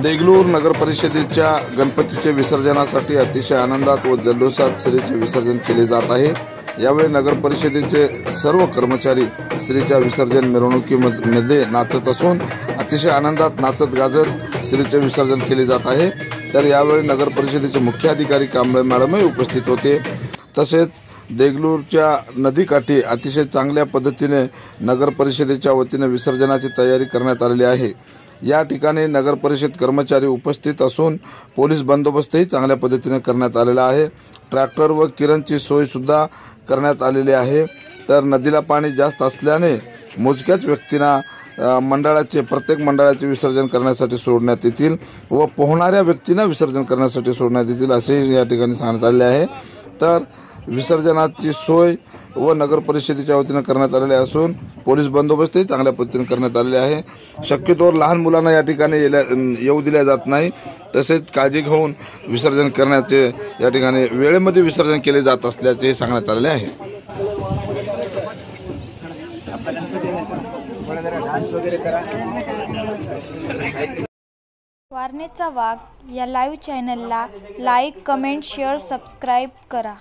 देगलूर नगर परिषदेच्या गणपतीचे विसर्जनासाठी अतिशय आनंदात व जल्लोषात श्रीचे विसर्जन केले जात आहे। यावेळी नगर परिषदेचे सर्व कर्मचारी श्रीच्या विसर्जन मिरवणुकीमध्ये नाचत असून अतिशय आनंदात नाचत गाजत श्रीचे विसर्जन केले जात आहे। तर यावेळी नगर परिषदेचे मुख्य अधिकारी कांबळे मॅडमही उपस्थित होते। तसेच देगलूरच्या नदीकाठी अतिशय चांगल्या पद्धतीने नगर परिषदेच्या वतीने विसर्जनाची तयारी करण्यात आलेली आहे। या ठिकाणी नगर परिषद कर्मचारी उपस्थित असून पोलीस बंदोबस्तही चांगल्या पद्धतीने करण्यात आलेला आहे। ट्रॅक्टर व किरणची सोय सुद्धा करण्यात आलेली आहे। तर नदीला पाणी जास्त असल्याने मोजक्याच व्यक्तींना प्रत्येक मंडळाचे विसर्जन करण्यासाठी सोडण्यात येतील व पोहणाऱ्या व्यक्तींना विसर्जन करण्यासाठी सोडण्यात येतील असे या ठिकाणी सांगण्यात आले आहे। तर विसर्जनाची सोय व नगर परिषदेच्या वतीने करण्यात आलेले असून पोलीस बंदोबस्तही चांगल्या पद्धतीने करण्यात आलेले आहे। शक्यतोवर लहान मुलांना या ठिकाणी येऊ दिल्या जात नाही। तसेच काळजी घेऊन विसर्जन करण्याचे या ठिकाणी वेळेमध्ये विसर्जन केले जात असल्याचे सांगण्यात आलेले आहे। वारणेचा वाघ या लाईव्ह चॅनलला लाईक, कमेंट, शेअर, सबस्क्राईब करा।